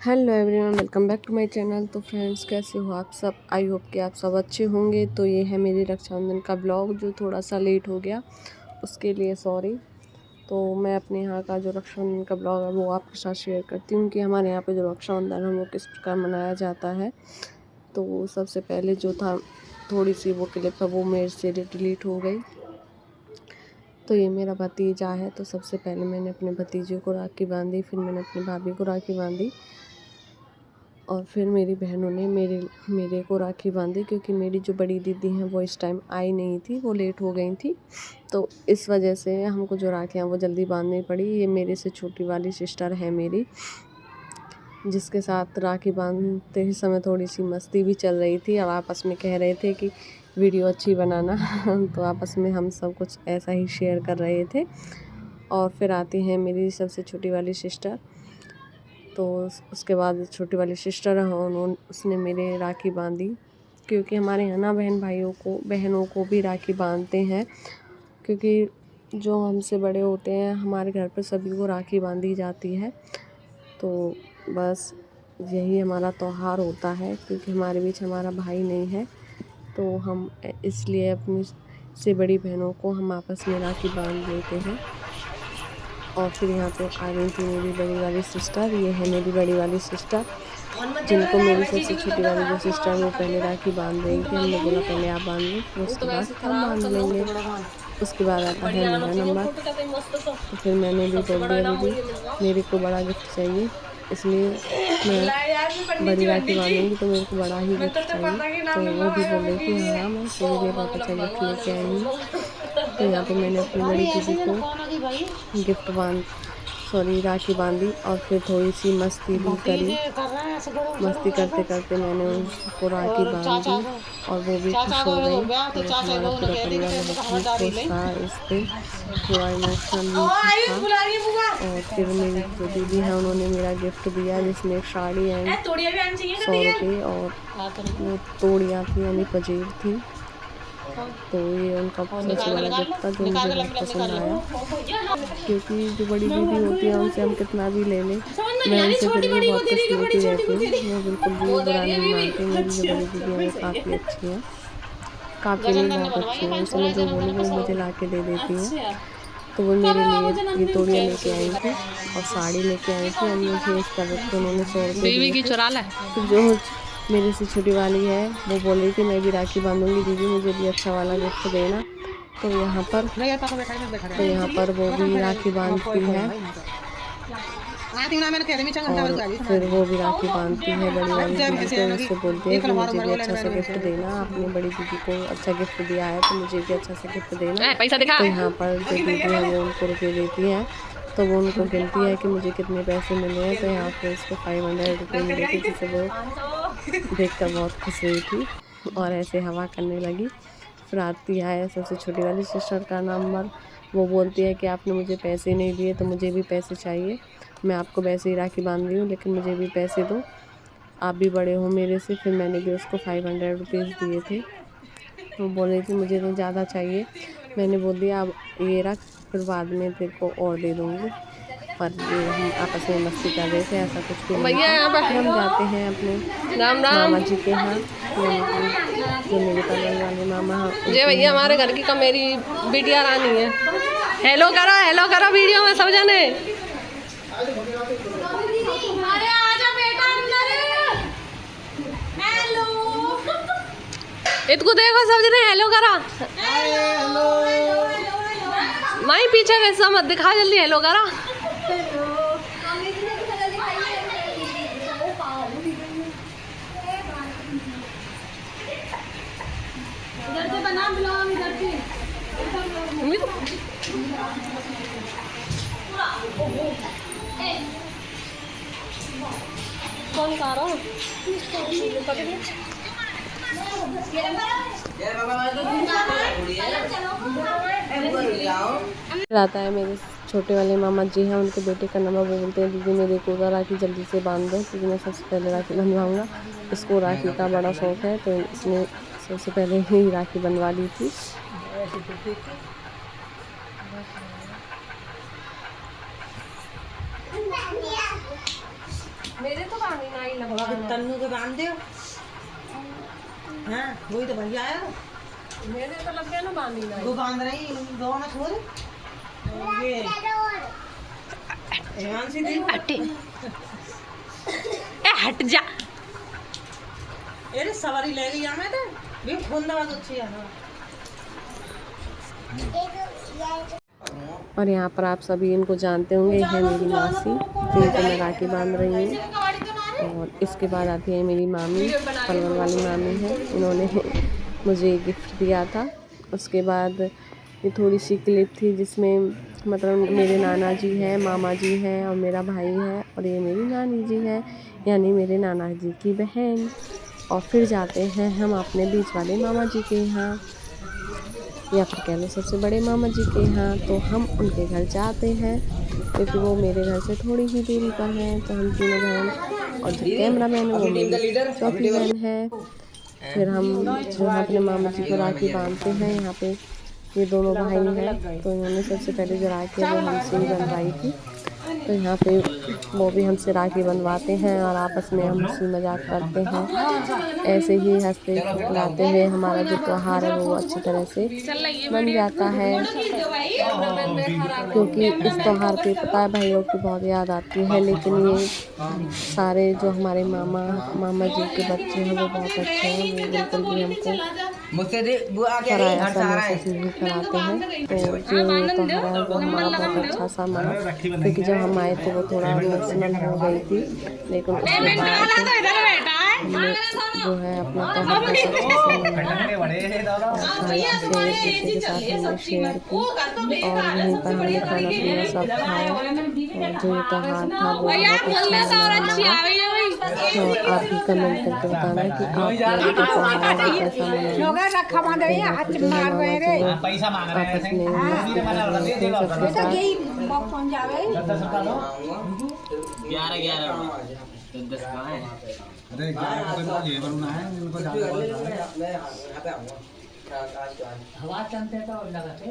Hello everyone, welcome back to my channel. तो friends, कैसे हो आप सब? आई होप कि आप सब अच्छे होंगे। तो ये है मेरी रक्षाबंधन का ब्लॉग जो थोड़ा सा लेट हो गया, उसके लिए सॉरी। तो मैं अपने यहाँ का जो रक्षाबंधन का ब्लॉग है वो आपके साथ शेयर करती हूँ कि हमारे यहाँ पे जो रक्षाबंधन है वो किस प्रकार मनाया जाता है। तो सबसे पहले जो था, थोड़ी सी वो क्लिप है वो मेरे से डिलीट हो गई। तो ये मेरा भतीजा है। तो सबसे पहले मैंने अपने भतीजे को राखी बांधी, फिर मैंने अपनी भाभी को राखी बांधी और फिर मेरी बहनों ने मेरे को राखी बांधी, क्योंकि मेरी जो बड़ी दीदी हैं वो इस टाइम आई नहीं थी, वो लेट हो गई थी। तो इस वजह से हमको जो राखियाँ वो जल्दी बांधनी पड़ी। ये मेरे से छोटी वाली सिस्टर है मेरी, जिसके साथ राखी बांधते समय थोड़ी सी मस्ती भी चल रही थी। अब आपस में कह रहे थे कि वीडियो अच्छी बनाना तो आपस में हम सब कुछ ऐसा ही शेयर कर रहे थे। और फिर आती हैं मेरी सबसे छोटी वाली सिस्टर। तो उसके बाद छोटी वाली सिस्टर है, उसने मेरे राखी बांधी, क्योंकि हमारे यहाँ ना बहनों को भी राखी बांधते हैं, क्योंकि जो हमसे बड़े होते हैं हमारे घर पर सभी को राखी बांधी जाती है। तो बस यही हमारा त्यौहार होता है, क्योंकि हमारे बीच हमारा भाई नहीं है, तो हम इसलिए अपनी से बड़ी बहनों को हम आपस में राखी बांध देते हैं। और फिर यहाँ पे आ गई थी मेरी बड़ी वाली सिस्टर। ये है मेरी बड़ी वाली सिस्टर, जिनको मेरी सबसे छोटी वाली जो सिस्टर है वो पहले राखी बांध रही थी। हमने बोला पहले आप बांध लो, फिर उसके बाद हम बांध लेंगे। उसके बाद आता है मेरा नंबर। तो फिर मैंने भी बोल दिया दीदी मेरे को बड़ा गिफ्ट चाहिए, इसलिए मैं बड़ी राखी बांधूंगी तो मेरे को बड़ा ही गिफ्ट चाहिए। तो वो भी बोल रही थी हाँ मैं तेरे लिए बहुत अच्छा गिफ्ट लेके आई हूँ। तो यहाँ पे मैंने अपनी बड़ी दीदी को राखी बांधी और फिर थोड़ी सी मस्ती भी करी। मस्ती करते करते मैंने उसको राखी बांधी और वो भी खुश हो गई। तो हमारा पूरा परिवार बहुत ही खुश था, इस पर थोड़ा इमोशनल भी था। और फिर मेरी जो दीदी है उन्होंने मेरा गिफ्ट दिया, जिसमें एक साड़ी एंड 100 रुपये और वो तोड़ियाँ थी यानी पजेब थी। तो ये उनका सबसे बड़ा गिफ्ट था जो मुझे बहुत पसंद आया, क्योंकि जो बड़ी दीदी होती है उनसे हम कितना भी ले लें, मैं उनसे फिर भी बहुत कुछ लेती रहती हूँ। वो बिल्कुल भी बुरा नहीं मानती। मेरी जो बड़ी दीदी है वो काफ़ी अच्छी हैं, काफ़ी नहीं बहुत अच्छी हैं। उनसे मैं जो बोलूँ वो मुझे ला के दे देती हैं। तो वो मेरे लिए ये तोड़ियाँ लेके आई थी और साड़ी लेके आई थी और मुझे इसका गिफ्ट उन्होंने 100 रुपये दिए थे। फिर जो मेरे से छोटी वाली है वो बोल रही थी मैं भी राखी बांधूंगी दीदी, मुझे भी अच्छा वाला गिफ्ट देना। तो यहाँ पर वो भी राखी बांधती है और फिर वो भी राखी बांधती है बड़ी वाली दीदी को। उससे बोलती है कि मुझे भी अच्छा सा गिफ्ट देना, आपने बड़ी दीदी को अच्छा गिफ्ट दिया है तो मुझे भी अच्छा सा गिफ्ट देना। तो यहाँ पर जो दीदी है वो उनको रुपये देती है, तो वो उनको गिनती है कि मुझे कितने पैसे मिले हैं। तो यहाँ पे उसको 500 रुपये मिले थे, जिसे वो देखकर बहुत खुश हुई थी और ऐसे हवा करने लगी। फिर आती है सबसे छोटी वाली सिस्टर का नंबर। वो बोलती है कि आपने मुझे पैसे नहीं दिए तो मुझे भी पैसे चाहिए, मैं आपको वैसे ही राखी बांध रही हूँ लेकिन मुझे भी पैसे दो, आप भी बड़े हो मेरे से। फिर मैंने भी उसको 500 रुपीज़ दिए थे। वो बोल रही थी मुझे तो ज़्यादा चाहिए, मैंने बोल दिया अब ये रख, फिर बाद में तेरे को और दे दूँगी। पर ये हम आपस में मस्ती कर रहे थे, ऐसा कुछ भी नहीं था। फिर हम जाते हैं अपने मामा जी के यहाँ, जो मेरे बगल वाले मामा जी भैया हमारे घर की का मेरी बिटिया रानी है। हेलो करो वीडियो में सब जने। इतको देखो सब जने हेलो करा। माई पीछे कैसा मत दिखा, जल्दी हेलो करा। इधर से बना ब्लॉग, इधर से कौन खा रहा आता है मेरे छोटे वाले मामा जी हैं, उनके बेटे का नंबर। वो बोलते हैं दीदी मेरे को राखी जल्दी से बांध दो, क्योंकि मैं सबसे पहले राखी बनवाऊँगा। इसको राखी का बड़ा शौक है, तो इसने सबसे पहले ही राखी बनवा ली थी। मेरे तो तन्नू के बांध दो। हाँ वही तो भैया आया मेरे तो लग गया ना बांधी ना। वो बांध रही दो ना छोड़ ये हिमांशी दी हटे ए हट जा। अरे सवारी ले गई हमें तो भी फोन दवा तो अच्छी है। और यहाँ पर आप सभी इनको जानते होंगे, है मेरी मासी, जिनको मैं राखी बांध रही हूँ। और इसके बाद आती है मेरी मामी, पलवल वाली मामी है, इन्होंने मुझे गिफ्ट दिया था। उसके बाद ये थोड़ी सी क्लिप थी जिसमें मतलब मेरे नाना जी हैं, मामा जी हैं और मेरा भाई है, और ये मेरी नानी जी है, यानी मेरे नाना जी की बहन। और फिर जाते हैं हम अपने बीच वाले मामा जी के यहाँ, या फिर कह लो सबसे बड़े मामा जी के यहाँ। तो हम उनके घर जाते हैं क्योंकि वो मेरे घर से थोड़ी ही दूरी पर हैं। तो हम तीनों बहन, और जो कैमरा मैन है वो मेरी चौथी बहन है। फिर हम जो अपने मामा जी को राखी बांधते हैं, यहाँ पे ये दोनों भाई हैं, तो इन्होंने सबसे पहले जो राखी है वो हमसे ही बनवाई थी। तो यहाँ पे वो भी हमसे राखी बनवाते हैं और आपस में हम हंसी मजाक करते हैं। ऐसे ही हंसते खिलाते हुए हमारा जो त्यौहार है वो अच्छी तरह से बन जाता है। क्योंकि इस त्यौहार पे पता है भाइयों की बहुत याद आती है, लेकिन ये सारे जो हमारे मामा जी के बच्चे हैं वो बहुत अच्छे हैं, वो बिल्कुल भी हमको पराया सा महसूस नहीं कराते हैं। तो जो त्यौहार है वो हमारा बहुत अच्छा सा मना, क्योंकि जब हम आए थे वो थोड़ा इमोशनल हो गई थी, लेकिन उसके बाद हमने जो है अपना त्यौहार बहुत अच्छे से के साथ हमने शेयर की, और यहीं पर हमने खाना पीना सब खाया। और जो ये त्यौहार था वो बहुत अच्छा लगा। तो आप भी कमेंट करके बताना कि आप लोगों के त्यौहार में कैसा मनाया। पैसा मांग रहे आपस में सबके साथ 11 अरे 11 ये बनना है उनको हवा चलते तो लगाते।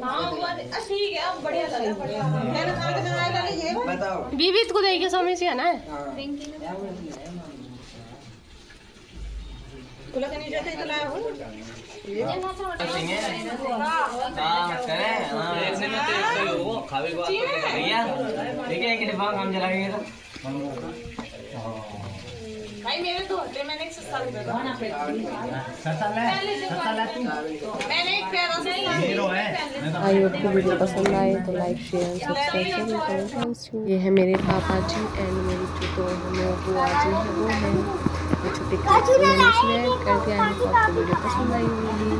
ठीक है बढ़िया लगा बढ़िया मैंने खा के बनाया ये बताओ बीबी को देखिए समझ से है ना। खुला के नीचे से लाया हो भाई मेरे तो होते मैंने 1 साल मैंने एक पैरा से आई होप की वीडियो पसंद आए तो लाइक शेयर सब्सक्राइब करें। ये है मेरे पापा जी एंड मेरी जो दो हमें बुआ जी है वो है। छोटी क्लिप्स मैंने इसमें ऐड कर दिया है, तो आपको वीडियो पसंद आई होगी।